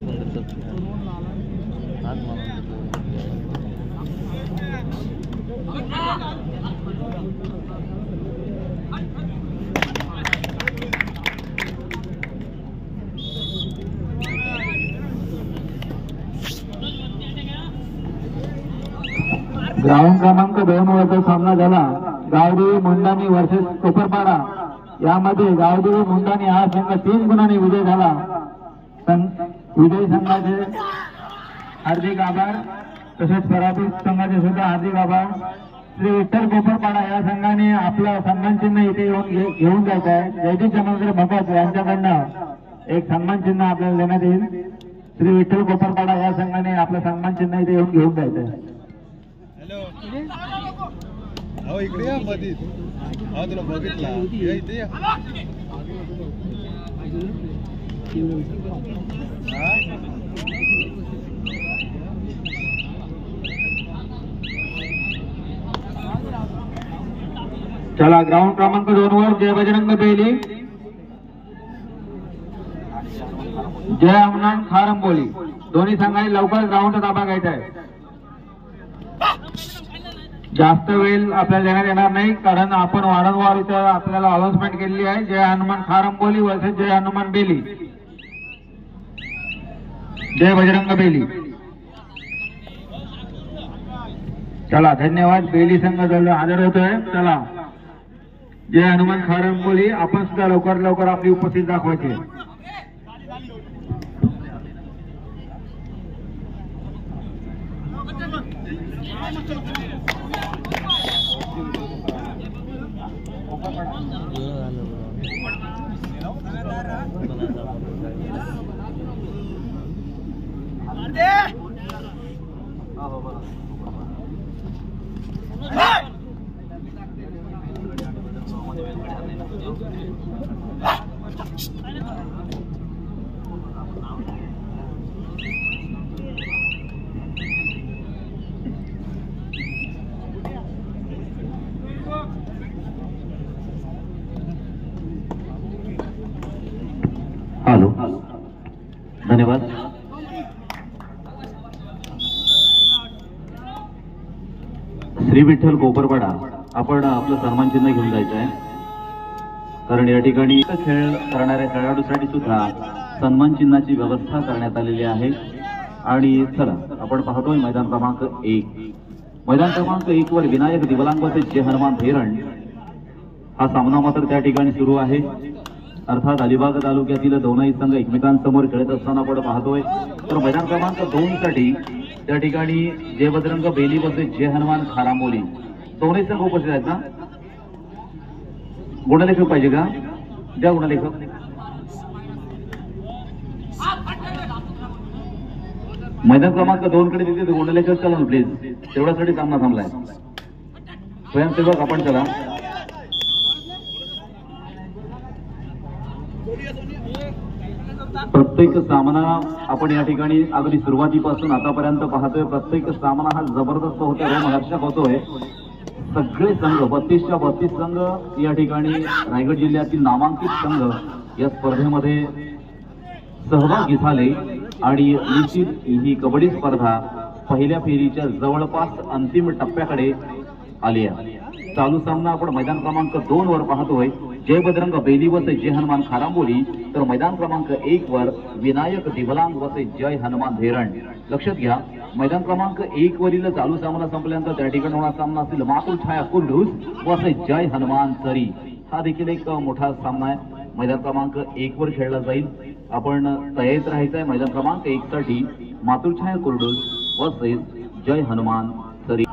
Ground क्रमांक 2 वरचा सामना झाला गावदेवी मुंडानी वर्सेस कोपरपाडा। यामध्ये गावदेवी मुंडानी हा संघ 3 गुणांनी विजय झाला। विजयी संघाचे हार्दिक आभार, तसेच पराभूत संघाचे सुद्धा हार्दिक आभार। श्री विठ्ठल कोपरपाडा या संघाने आपलं सन्मान चिन्ह इथे येऊन घेऊन जायचं आहे। जयदीप समुद्र भगत यांच्याकडनं एक सन्मान चिन्ह आपल्याला देण्यात येईल। श्री विठ्ठल कोपरपाडा या संघाने आपलं सन्मान चिन्ह इथे येऊन घेऊन जायचं आहे। हो इकडे या मध्ये हा तुला बघितला या इथे या चला ग्राउंड क्रमांक 2 वर जय बजरंग बेली, जय अमनान खारंबोली दोन्ही संघांनी लवकर ग्राउंडचा ताबा घ्यायचा आहे। जास्त वेळ आपल्याला देण्यात येणार नाही, कारण आपण वारंवार इथं आपल्याला अनाउन्समेंट केलेली आहे। जय हनुमान खारंबोली वर्सेस जय हनुमान बेली, जय बजरंग बेली। चला धन्यवाद। बेली संघ हजर होतोय। चला जय हनुमान खारंबोली, आपण सुद्धा लवकर लवकर आपली उपस्थिती दाखवायची। हॅलो, धन्यवाद। श्री विठ्ठल कोपरपाडा आपण आपलं सन्मान चिन्ह घेऊन जायचं आहे, कारण या ठिकाणी खेळ करणाऱ्या खेळाडूसाठी सुद्धा सन्मान चिन्हाची व्यवस्था करण्यात आलेली आहे। आणि चला आपण पाहतोय मैदान क्रमांक 1, मैदान क्रमांक 1 वर विनायक दिवलांग वर्सेस जय हनुमान धेरण हा सामना मात्र त्या ठिकाणी सुरू आहे। अर्थात अलिबाग तालुक्यातील दोनही संघ एकमेकांसमोर खेळत असताना आपण पाहतोय। तर मैदान क्रमांक 2 साठी त्या ठिकाणी जय बजरंग बेली वर्सेस जय हनुमान खारांबोली दोन्ही संघ उपस्थित आहेत ना? गुणलेखक पाहिजे का? द्या गुणलेखक। मैदान क्रमांक 2 कडे तिथे गुणलेखक चला प्लीज, तेवढ्यासाठी सामना थांबलाय। स्वयंसेवक आपण चला। प्रत्येक सामना आपण या ठिकाणी अगदी सुरुवातीपासून आतापर्यंत पाहतोय। प्रत्येक सामना हा जबरदस्त होतोय, रोमहर्षक होतोय। सगळे संघ 32च्या 32 संघ या ठिकाणी रायगड जिल्ह्यातील नामांकित संघ या स्पर्धेमध्ये सहभागी झाले आणि निश्चित ही कबड्डी स्पर्धा पहिल्या फेरीच्या जवळपास अंतिम टप्प्याकडे आली आहे। चालू सामना आपण मैदान क्रमांक 2 वर पाहतोय, जय बजरंग बेली वर्सेस जय हनुमान खारांबोली। तर मैदान क्रमांक 1 वर विनायक दिवलांग वर्सेस जय हनुमान धेरण। लक्षात घ्या, मैदान क्रमांक 1 वरील चालू सामना संपल्यानंतर त्या ठिकाणी होणारा सामना असेल मातुल छाया कुर्डूस वर्सेस जय हनुमान सरी। हा देखील एक मोठा सामना आहे, मैदान क्रमांक 1 वर खेळला जाईल। आपण तयारीत राहायचं आहे मैदान क्रमांक 1 साठी। मातुल छाया कुर्डूस वर्सेस जय हनुमान सरी।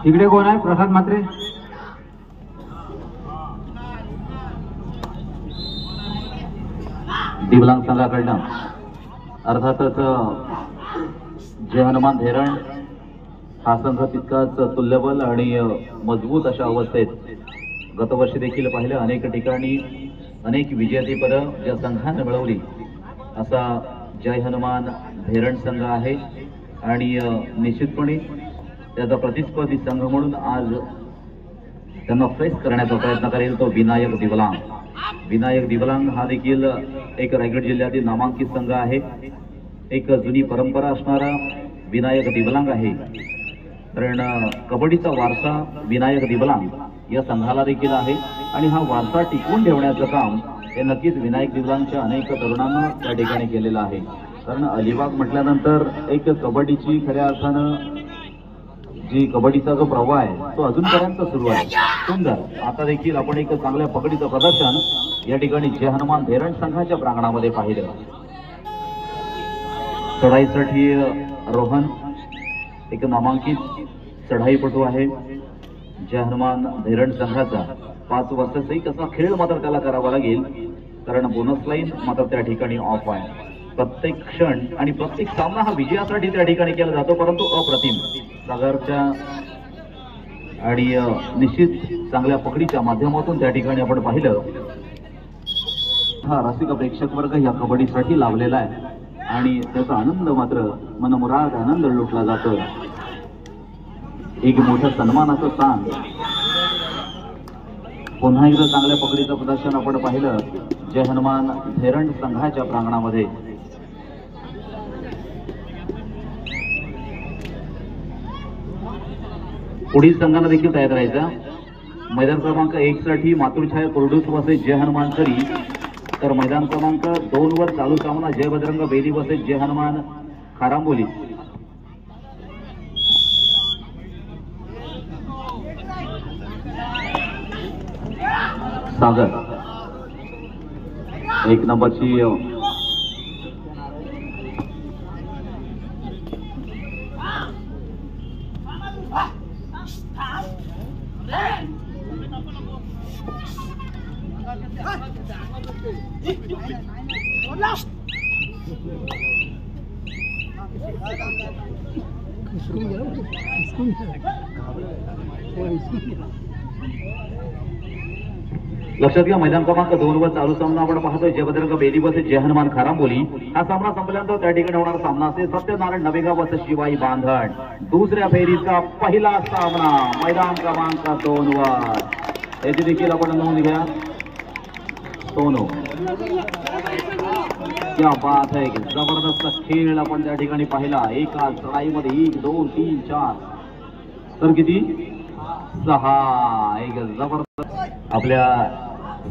इकडे कोण आहे? प्रसाद मात्रे। दिवलांग संघाकडनं अर्थातच जय हनुमान धेरण हा संघ तितकाच तुल्यबल आणि मजबूत अशा अवस्थेत गतवर्षी देखील पाहिलं अनेक ठिकाणी अनेक विजेतेपदं ज्या संघाने मिळवली असा जय हनुमान धेरण संघ आहे। आणि निश्चितपणे त्याचा प्रतिस्पर्धी संघ म्हणून आज त्यांना फेस करण्याचा प्रयत्न करेल तो विनायक दिवलांग। विनायक दिवलांग हा देखील एक रायगड जिल्ह्यातील नामांकित संघ आहे एक जुनी परंपरा असणारा विनायक दिबलांग आहे, कारण कबड्डीचा वारसा विनायक दिबलांग या संघाला देखील आहे आणि हा वारसा टिकवून ठेवण्याचं काम हे नक्कीच विनायक दिबलांगच्या अनेक तरुणांना त्या ठिकाणी केलेलं आहे. कारण अलिबाग म्हटल्यानंतर एक कबड्डीची खऱ्या अर्थानं जी कबड्डीचा जो प्रवाह आहे तो अजूनपर्यंत सुरू आहे. सुंदर आता देखील आपण एक चांगल्या पकडीचं प्रदर्शन या ठिकाणी जय हनुमान धेरण संघाच्या प्रांगणामध्ये पाहिलं. चढाईसाठी रोहन एक नामांकित चढाईपटू आहे. जय हनुमान धेरण संघाचा 5 वर्षाचा एक असा खेळ मात्र त्याला करावा लागेल, कारण बोनस लाईन मात्र त्या ठिकाणी ऑफ आहे. प्रत्येक क्षण आणि प्रत्येक सामना हा विजयासाठी त्या ठिकाणी केला जातो, परंतु अप्रतिम सागरच्या आणि निश्चित चांगल्या पकडीच्या माध्यमातून त्या ठिकाणी आपण पाहिलं हा रसिक प्रेक्षक वर्ग या कबड्डीसाठी लावलेला आहे आणि त्याचा आनंद मात्र मनमुराद आनंद लुटला जातो. एक मोठं सन्मानाचं स्थान पुन्हा एकदा चांगल्या पकडीचं प्रदर्शन आपण पाहिलं जय हनुमान धेरण संघाच्या प्रांगणामध्ये. पुढील संघाला देखील तयार राहायचा. मैदान क्रमांक 1 साठी मातृछाया कोरडूस वसे जय हनुमान करी, तर मैदान क्रमांक 2 वर चालू सामना जय बजरंग बेली वसे जय हनुमान खारांबोली. सागर 1 नंबरची लक्षात घ्या. मैदान क्रमांक 2 वर चालू सामना आपण पाहतोय जय बजरंग बेली वसे जय हनुमान खारांबोली. हा सामना संपल्यानंतर त्या ठिकाणी होणारा सामना असेल सत्यनारायण नवेगाव वसे शिवाई बांधण. दुसऱ्या फेरीचा पहिला सामना मैदान क्रमांक 2 वर. याची देखील आपण नोंद घ्या. सोनो क्या बात है, जबरदस्त खेळ आपण त्या ठिकाणी पाहिला. एका चढाईमध्ये 1 2 3 4 तर किती 6. एक जबरदस्त आपल्या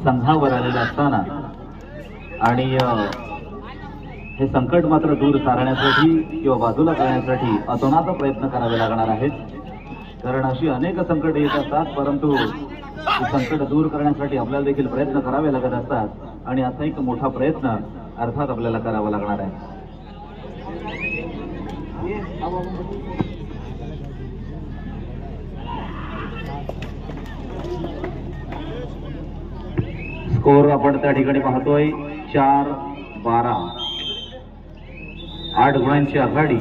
संघावर आलेला असताना आणि हे संकट मात्र दूर सारण्यासाठी किंवा बाजूला करण्यासाठी अतोनात प्रयत्न करावे लागणार आहेत, कारण अशी अनेक संकट येत असतात, परंतु संकट दूर करण्यासाठी आपल्याला देखील प्रयत्न करावे लागत असतात आणि असा एक मोठा प्रयत्न अर्थात आपल्याला करावा लागणार आहे. स्कोर आपण त्या ठिकाणी पाहतोय 4-12. 8 गुणांची आघाडी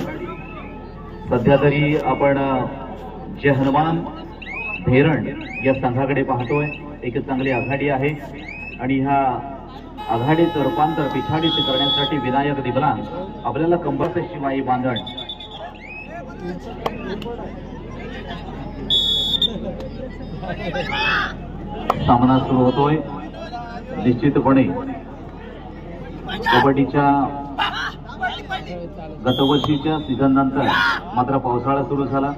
सध्या तरी आपण जय हनुमान धेरण या संघाकडे पाहतोय. एक चांगली आघाडी आहे आणि ह्या आघाडीचं रूपांतर पिछाडीत करण्यासाठी विनायक दिबलांग आपल्याला कंबरचे शिवाई बांधण. सामना सुरू होतोय. निश्चितपणे कबड्डीच्या गतवर्षीच्या सीझन नंतर मात्र पावसाळा सुरू झाला.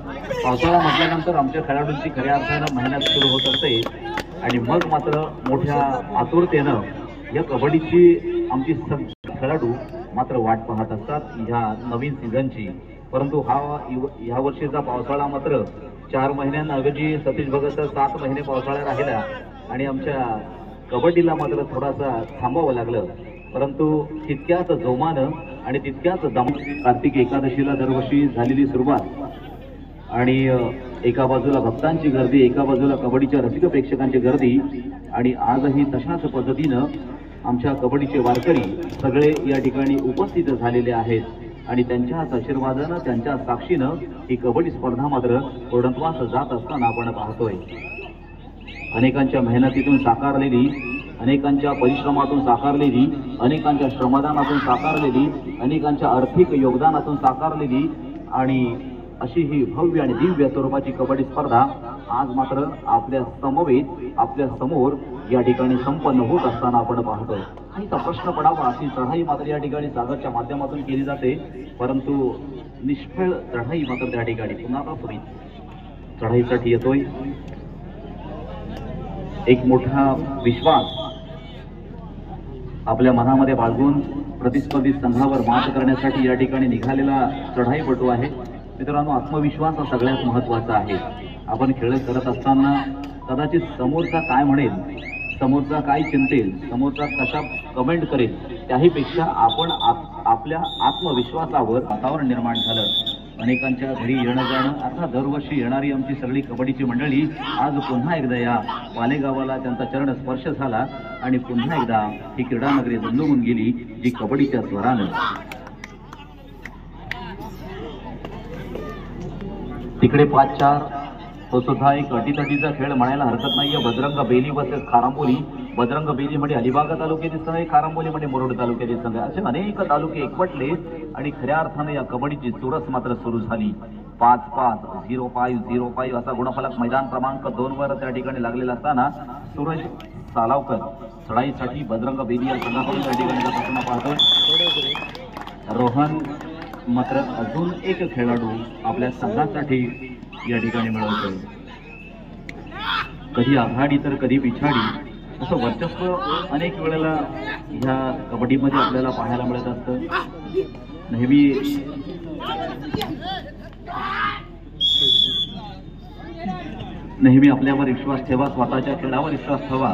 पावसाळा म्हटल्यानंतर आमच्या खेळाडूंची खऱ्या अर्थानं मेहनत सुरू होत असते आणि मग मात्र मोठ्या आतुरतेनं या कबड्डीची आमची खेळाडू मात्र वाट पाहत असतात ह्या नवीन सीझनची. परंतु ह्या वर्षीचा पावसाळा मात्र 4 महिन्यांऐवजी सतीश भगत 7 महिने पावसाळा राहिला आणि आमच्या कबड्डीला मात्र थोडासा थांबावं लागलं. परंतु तितक्याच जोमानं आणि तितक्याच कार्तिक एकादशीला दरवर्षी झालेली सुरुवात आणि एका बाजूला भक्तांची गर्दी, एका बाजूला कबड्डीच्या रसिक प्रेक्षकांची गर्दी आणि आजही तशाच पद्धतीनं आमच्या कबड्डीचे वारकरी सगळे या ठिकाणी उपस्थित झालेले आहेत आणि त्यांच्याच आशीर्वादानं त्यांच्या साक्षीनं ही कबड्डी स्पर्धा मात्र पूर्णत्वास जात असताना आपण पाहतोय. अनेकांच्या मेहनतीतून साकारलेली, अनेकांच्या परिश्रमातून साकारलेली, अनेकांच्या श्रमदानातून साकारलेली, अनेकांच्या आर्थिक योगदानातून साकारलेली आणि अशी ही भव्य आणि दिव्य स्वरूपाची कबड्डी स्पर्धा आज मात्र आपल्या समवेत, आपल्या समोर या ठिकाणी संपन्न होत असताना आपण पाहतोय. आणि तो प्रश्न पडावा अशी चढाई मात्र या ठिकाणी सागरच्या माध्यमातून केली जाते, परंतु निष्फळ चढाई मात्र त्या ठिकाणी पुन्हा सुरू चढाईसाठी येतोय. एक मोठा विश्वास आपल्या मनामध्ये बाळगून प्रतिस्पर्धी संघावर मात करण्यासाठी या ठिकाणी निघालेला चढाईपटू आहे. मित्रांनो, आत्मविश्वास हा सगळ्यात महत्वाचा आहे. आपण खेळ करत असताना कदाचित समोरचा काय म्हणेल, समोरचा काय चिंतेल, समोरचा कशा कमेंट करेल, त्याहीपेक्षा आपण आपल्या आत्मविश्वासावर वातावरण निर्माण झालं. अनेकांच्या घरी येणं जाणं, अर्थात दरवर्षी येणारी आमची सगळी कबड्डीची मंडळी आज पुन्हा एकदा या मालेगावाला त्यांचा चरण स्पर्श झाला आणि पुन्हा एकदा ही क्रीडा नगरी दुमदुमून गेली, जी कबड्डीच्या स्वरानं. तिकडे 5-4 तो सुद्धा एक अटीतटीचा खेळ म्हणायला हरकत नाहीये. बजरंग बेली वर्सेस खारांबोली. बजरंग बेली म्हणजे अलिबाग तालुक्यातील संघ, खारांबोली म्हणजे मुरुड तालुक्यातील संघ. असे अनेक तालुके एकवटले आणि खऱ्या अर्थाने या कबड्डीची चुरस मात्र सुरू झाली. 5-5 0-5 असा गुणफलक मैदान क्रमांक 2 वर त्या ठिकाणी लागलेला असताना सूरज सालावकर चढाईसाठी बजरंग बेली या संघाकडून त्या ठिकाणी जाताना पाहतोय. रोहन मात्र अजून एक खेळाडू आपल्या संघासाठी या ठिकाणी मिळवतोय. कधी आघाडी तर कधी पिछाडी असं वर्चस्व अनेक वेळेला ह्या कबड्डीमध्ये आपल्याला पाहायला मिळत असतं. नेहमी आपल्यावर विश्वास ठेवा, स्वतःच्या खेळावर विश्वास ठेवा,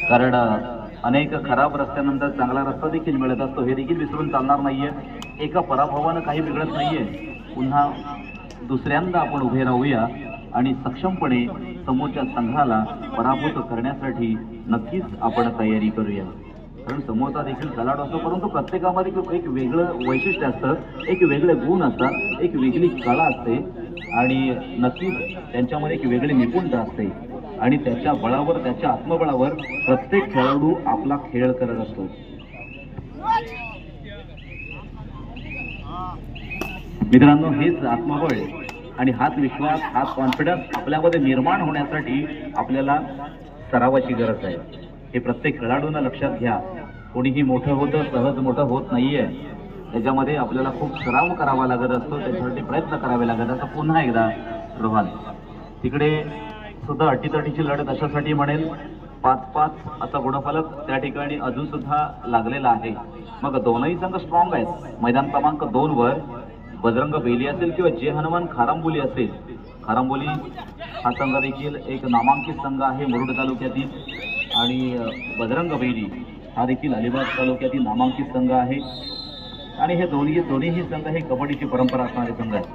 कारण अनेक खराब रस्त्यानंतर चांगला रस्ता देखील मिळत असतो, हे देखील विसरून चालणार नाहीये. एका पराभवानं काही बिघडत नाहीये. पुन्हा दुसऱ्यांदा आपण उभे राहूया आणि सक्षमपणे समोरच्या संघाला पराभूत करण्यासाठी नक्कीच आपण तयारी करूया. कारण समोरचा देखील खेळाडू असतो, परंतु प्रत्येकामध्ये एक वेगळं वैशिष्ट्य असतं, एक वेगळे गुण असतात, एक वेगळी कला असते आणि नक्कीच त्यांच्यामध्ये एक वेगळी निपुणता असते आणि त्याच्या बळावर, त्याच्या आत्मबळावर प्रत्येक खेळाडू आपला खेळ करत असतो. मित्रांनो, हेच आत्मबळ आणि हाच विश्वास, हाच कॉन्फिडन्स आपल्यामध्ये निर्माण होण्यासाठी आपल्याला सरावाची गरज आहे. हे प्रत्येक खेळाडूंना लक्षात घ्या. कोणीही मोठं होतं, सहज मोठं होत नाहीये. त्याच्यामध्ये आपल्याला खूप सराव करावा लागत असतो, त्याच्यासाठी प्रयत्न करावे लागत असतात. पुन्हा एकदा रोहन तिकडे सुद्धा अटीतटीची लढत अशासाठी म्हणेल. 5-5 असा गुणफलक त्या ठिकाणी अजून सुद्धा लागलेला आहे. मग दोनही संघ स्ट्रॉंग आहेत. मैदान क्रमांक 2 वर बजरंग बेली असेल किंवा जे हनुमान खारांबोली असेल. खारांबोली हा संघ देखील एक नामांकित संघ आहे मुरुड तालुक्यातील आणि बजरंग बेली हा देखील अलिबाग तालुक्यातील नामांकित संघ आहे आणि हे दोन्हीही संघ हे कबड्डीची परंपरा असणारे संघ आहेत.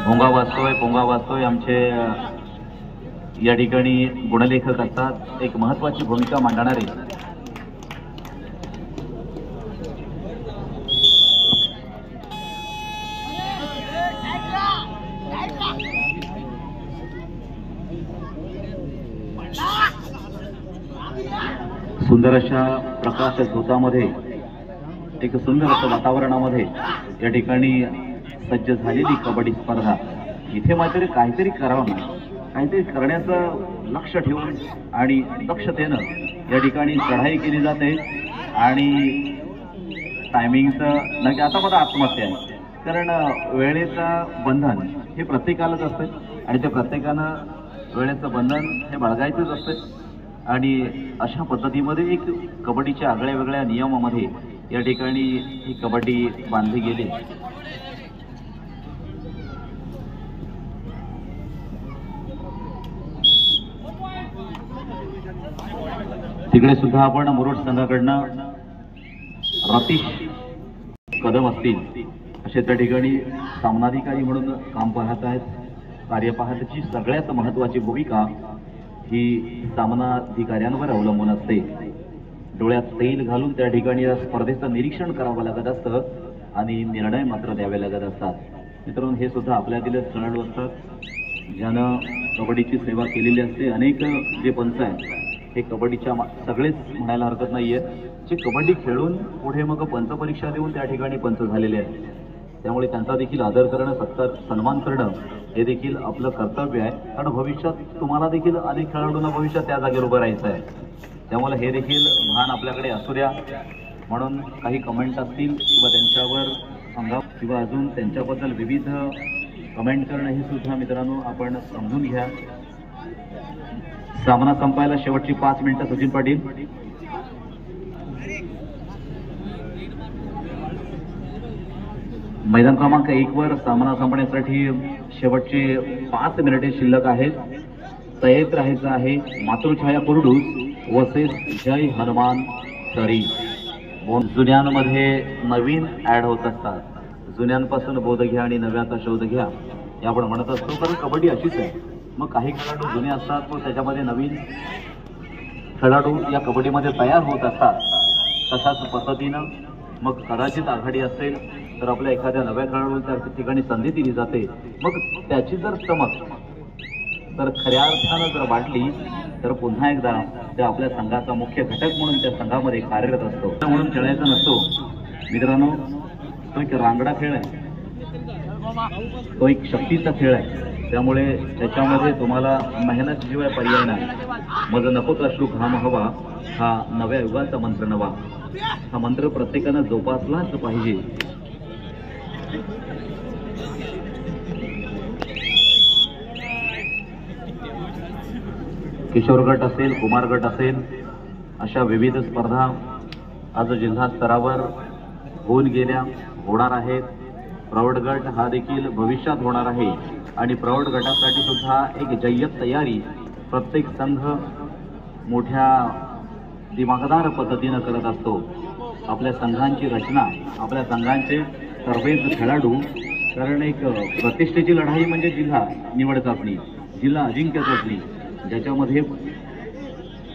भोंगा वाजतोय आमचे या ठिकाणी गुणलेखक असतात, एक महत्वाची भूमिका मांडणारे. सुंदर अशा प्रकाश झोतामध्ये, एक सुंदर असं वातावरणामध्ये या ठिकाणी सज्ज झालेली कबड्डी स्पर्धा. इथे मात्र काहीतरी करावं ना, काहीतरी करण्याचं लक्ष ठेवून आणि दक्षतेनं या ठिकाणी चढाई केली जाते आणि टायमिंगचं नक्की. आता मला आत्महत्या आहे, कारण वेळेचं बंधन हे प्रत्येकालाच असतं आणि ते प्रत्येकानं वेळेचं बंधन हे बाळगायचंच असतं आणि अशा पद्धतीमध्ये एक कबड्डीच्या आगळ्या वेगळ्या नियमामध्ये या ठिकाणी ही कबड्डी बांधली गेली. तिकडे सुद्धा आपण मुरुड संघाकडनं रतीश कदम असतील असे त्या ठिकाणी सामनाधिकारी म्हणून काम पाहत आहेत. कार्यपाहकाची सगळ्यात महत्वाची भूमिका ही सामनाधिकाऱ्यांवर अवलंबून असते. डोळ्यात तेल घालून त्या ठिकाणी या स्पर्धेचं निरीक्षण करावं लागत असतं आणि निर्णय मात्र द्यावे लागत असतात. मित्रांनो, हे सुद्धा आपल्यातील खेळाडू असतात ज्यानं कबड्डीची सेवा केलेली असते. अनेक जे पंच आहेत हे कबड्डीच्या सगळेच म्हणायला हरकत नाहीये, जे कबड्डी खेळून पुढे मग पंच परीक्षा देऊन त्या ठिकाणी पंच झालेले आहेत. त्यामुळे त्यांचा देखील आदर करणं, सत्कार, सन्मान करणं हे देखील आपलं कर्तव्य आहे. कारण भविष्यात तुम्हाला देखील अनेक खेळाडूंना भविष्यात त्या जागेवर उभं राहायचं आहे. त्यामुळे हे देखील भान आपल्याकडे असू द्या. म्हणून काही कमेंट असतील किंवा त्यांच्यावर सांगा किंवा अजून त्यांच्याबद्दल विविध कमेंट करणं हे सुद्धा मित्रांनो आपण समजून घ्या. सामना संपायला शेवटची 5 मिनिटं. सचिन पाटील. मैदान क्रमांक 1 वर सामना संपण्यासाठी शेवटचे 5 मिनिटे शिल्लक आहेत. तयारीत राहायचं आहे मातृछाया कुरडूस वर्सेस जय हनुमान सरी. जुन्यांमध्ये नवीन ऍड होत असतात. जुन्यांपासून बोध घ्या आणि नव्याचा शोध घ्या हे आपण म्हणत असतो. कारण कबड्डी अशीच आहे. मग काही खेळाडू जुने असतात मग त्याच्यामध्ये नवीन खेळाडू या कबड्डीमध्ये तयार होत असतात. तशाच पद्धतीनं मग कदाचित आघाडी असेल तर आपल्या एखाद्या नव्या खेळाडूला त्या ठिकाणी संधी दिली जाते. मग त्याची जर चमक तर खऱ्या अर्थानं जर वाढली तर पुन्हा एकदा त्या आपल्या संघाचा मुख्य घटक म्हणून त्या संघामध्ये कार्यरत असतो. म्हणून खेळायचा नसतो मित्रांनो. तो एक रांगडा खेळ आहे. तो एक शक्तीचा खेळ आहे. त्यामुळे त्याच्यामध्ये तुम्हाला मेहनत शिवाय पर्याय नाही. मग नकोच अश्रू घाम हवा हा नव्या युगाचा मंत्र नवा. हा मंत्र प्रत्येकानं जोपासलाच पाहिजे. किशोर गट असेल, कुमार गट असेल, अशा विविध स्पर्धा आज जिल्हा स्तरावर होऊन गेल्या, होणार आहेत. प्रौढ गट हा देखील भविष्यात होणार आहे आणि प्रौढ गटासाठी सुद्धा एक जय्यत तयारी प्रत्येक संघ मोठ्या दिमागदार पद्धतीनं करत असतो. आपल्या संघांची रचना, आपल्या संघांचे सर्वच खेळाडू, कारण एक प्रतिष्ठेची लढाई म्हणजे जिल्हा निवड चाचणी, जिल्हा अजिंक्य चाचणी, ज्याच्यामध्ये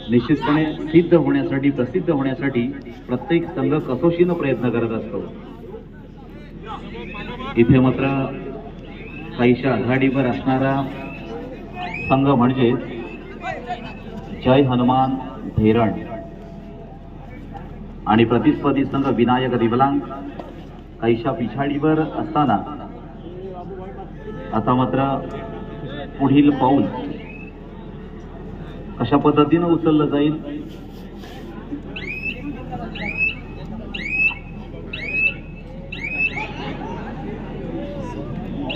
निश्चितपणे सिद्ध होण्यासाठी, प्रसिद्ध होण्यासाठी प्रत्येक संघ कसोशीनं प्रयत्न करत असतो. इथे मात्र काहीशा आघाडीवर असणारा संघ म्हणजे जय हनुमान धैरण आणि प्रतिस्पर्धी संघ विनायक दिवलांग काहीशा पिछाडीवर असताना आता मात्र पुढील पाऊल कशा पद्धतीनं उचललं जाईल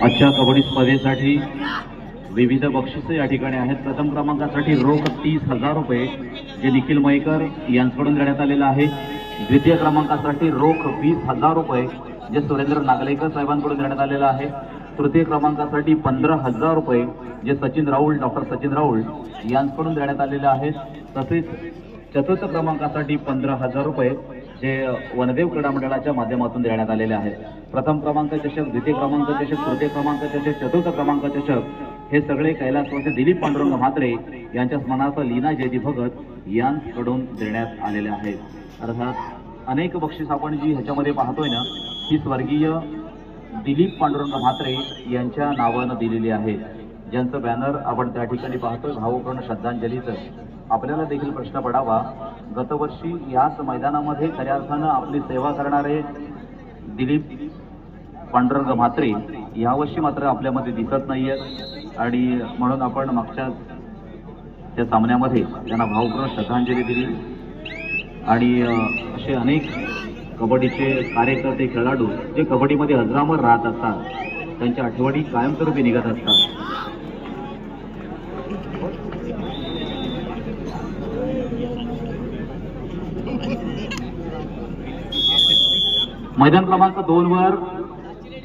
आजच्या कबड्डी स्पर्धेसाठी विविध बक्षिसे या ठिकाणी आहेत. प्रथम क्रमांकासाठी रोख 30,000 रुपये जे निखिल मयेकर यांच्याकडून देण्यात आलेलं आहे. द्वितीय क्रमांकासाठी रोख 20,000 रुपये जे सुरेंद्र नागलेकर साहेबांकडून देण्यात आलेलं आहे. तृतीय क्रमांकासाठी 15,000 रुपये जे सचिन राऊळ, डॉक्टर सचिन राऊळ यांच्याकडून देण्यात आलेले आहेत. तसेच चतुर्थ क्रमांकासाठी 15,000 रुपये जे वनदेव क्रीडा मंडळाच्या माध्यमातून देण्यात आलेले आहेत. प्रथम क्रमांक चषक, द्वितीय क्रमांक चषक, तृतीय क्रमांक चषक, चतुर्थ क्रमांक चषक हे सगळे कैलासवासी दिलीप पांडुरंग म्हात्रे यांच्या स्मरणार्थ लीना जयदी भगत यांच्याकडून देण्यात आलेले आहेत. अर्थात अनेक बक्षीस आपण जी ह्याच्यामध्ये पाहतोय ना, ही स्वर्गीय दिलीप पांडुरंग म्हात्रे यांच्या नावानं दिलेली आहेत, ज्यांचं बॅनर आपण त्या ठिकाणी पाहतोय. भावपूर्ण श्रद्धांजलीचं आपल्याला देखील प्रश्न पडावा, गतवर्षी याच मैदानामध्ये खऱ्या अर्थानं आपली सेवा करणारे दिलीप पांडुरंग म्हात्रे यावर्षी मात्र आपल्यामध्ये दिसत नाहीयेत आणि म्हणून आपण मागच्या त्या सामन्यामध्ये त्यांना भावपूर्ण श्रद्धांजली दिली. आणि असे अनेक कबड्डीचे कार्यकर्ते, खेळाडू जे कबड्डीमध्ये अजरामर राहत असतात, त्यांच्या आठवणी कायमस्वरूपी निघत असतात. मैदान क्रमांक 2 वर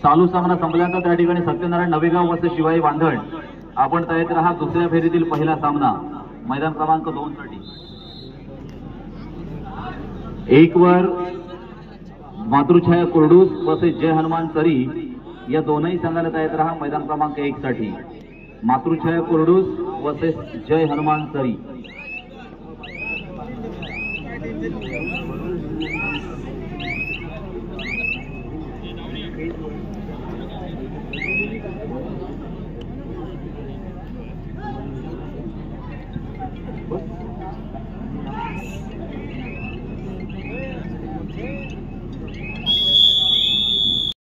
चालू सामना संपल्यानंतर त्या ठिकाणी सत्यनारायण नवेगाव वर्सेस शिवाई वांधण. आपण तयारीत राहा दुसऱ्या फेरीतील पहिला सामना मैदान क्रमांक 2 साठी. 1 वर मातृछाया कुरडूस वर्सेस जय हनुमान सरी या दोनही संघाला तयारीत राहा मैदान क्रमांक 1 साठी. मातृछाया कुरडूस वर्सेस जय हनुमान सरी.